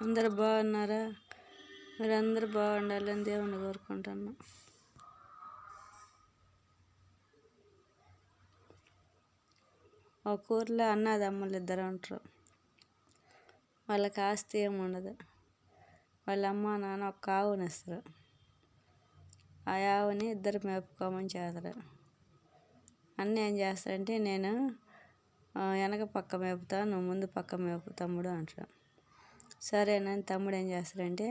అందరు బాగున్నారా? మీరు అందరూ బాగుండాలని దేవుణ్ణి కోరుకుంటున్నాను. ఒక ఊర్లో అన్నదమ్ములు ఇద్దరు ఉంటారు. వాళ్ళకి ఆస్తి ఏమి ఉండదు. వాళ్ళ అమ్మ నాన్న ఒక ఆవుని ఇస్తారు. ఆ ఆవుని ఇద్దరు మేపుకోమని చేస్తారు. అన్న ఏం చేస్తారంటే, నేను వెనక పక్క మేపుతా, నువ్వు ముందు పక్క మేపు తమ్ముడు అంటాడు. సరేనని తమ్ముడు ఏం చేస్తాడంటే,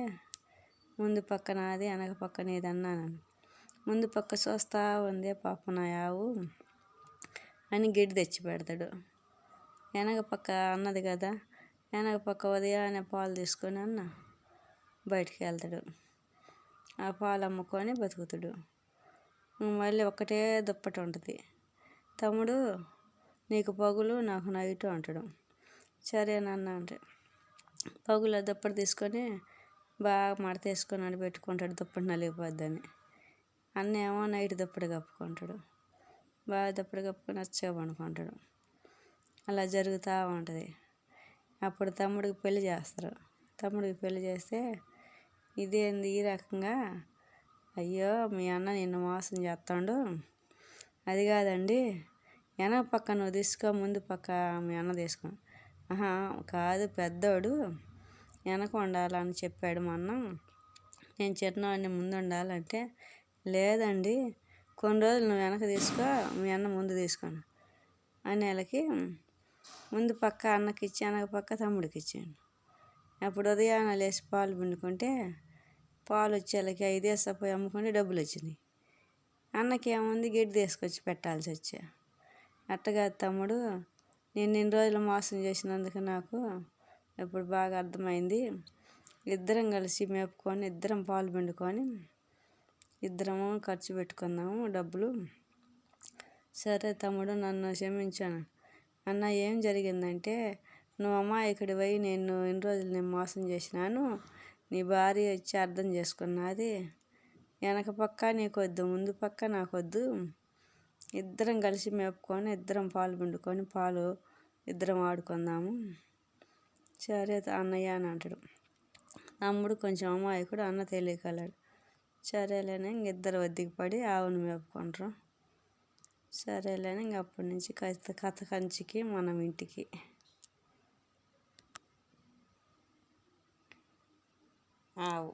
ముందు పక్క నాది వెనక పక్క నీది అన్నాను. ముందు పక్క చూస్తా ఉంది పాప నా ఆవు అని గిడ్డి తెచ్చి పెడతాడు. వెనక పక్క అన్నది కదా, వెనక పక్క ఉదయాన్నే పాలు తీసుకొని అన్న బయటికి వెళ్తాడు. ఆ పాలు అమ్ముకొని బతుకుతాడు. మళ్ళీ ఒకటే దుప్పటి ఉంటుంది. తమ్ముడు నీకు పగులు నాకు నైటు అంటాడు. సరేనన్న అంటే పగుల దుప్పటి తీసుకొని బాగా మడతేసుకొని అని పెట్టుకుంటాడు, దుప్పటి నలిగిపోద్దని. అన్న ఏమో నైట్ దుప్పటి కప్పుకుంటాడు. బాగా దుప్పటి కప్పుకొని వచ్చగా పండుకుంటాడు. అలా జరుగుతూ ఉంటుంది. అప్పుడు తమ్ముడికి పెళ్లి చేస్తారు. తమ్ముడికి పెళ్లి చేస్తే ఇదేంది ఈ రకంగా, అయ్యో మీ అన్న నిన్ను మోసం చేస్తాడు, అది కాదండి వెనక పక్క నువ్వు తీసుకో, ముందు పక్క మీ అన్న తీసుకో. కాదు పెద్దోడు వెనక ఉండాలని చెప్పాడు మా అన్న, నేను చిన్నవాడిని ముందు ఉండాలంటే, లేదండి కొన్ని రోజులు నువ్వు వెనక తీసుకో, మీ అన్న ముందు తీసుకోండి అనేళ్ళకి ముందు పక్క అన్నకి ఇచ్చి వెనక పక్క తమ్ముడికి ఇచ్చాను. అప్పుడు ఉదయాన్నే లేచి పాలు పిండుకుంటే పాలు వచ్చేళ్ళకి 5 వేసపోయి అమ్ముకుంటే డబ్బులు వచ్చినాయి. అన్నకి ఏముంది గిడ్డి తీసుకొచ్చి పెట్టాల్సి వచ్చా. అట్టగా తమ్ముడు, నేను ఇన్ని రోజులు మోసం చేసినందుకు నాకు ఇప్పుడు బాగా అర్థమైంది. ఇద్దరం కలిసి మేపుకొని ఇద్దరం పాలు పిండుకొని ఇద్దరము ఖర్చు పెట్టుకుందాము డబ్బులు. సరే తమ్ముడు నన్ను క్షమించాను. అన్న ఏం జరిగిందంటే, నువ్వు అమాయకుడి పోయి నేను ఇన్ని రోజులు నేను మోసం చేసినాను, నీ భార్య వచ్చి అర్థం చేసుకున్నది, వెనక పక్క నీకొద్దు ముందు పక్క నాకొద్దు, ఇద్దరం కలిసి మేపుకొని ఇద్దరం పాలు పిండుకొని పాలు ఇద్దరం ఆడుకుందాము. సరే అన్నయ్య అని అంటాడు. తమ్ముడు కొంచెం అమాయకుడు, అన్న తెలియగలడు. సరేలేని ఇంక ఇద్దరు వద్దికి పడి ఆవును మేపుకుంటారు. సరేలేని ఇంక అప్పటి నుంచి కథ కంచికి మనం ఇంటికి. ఆవు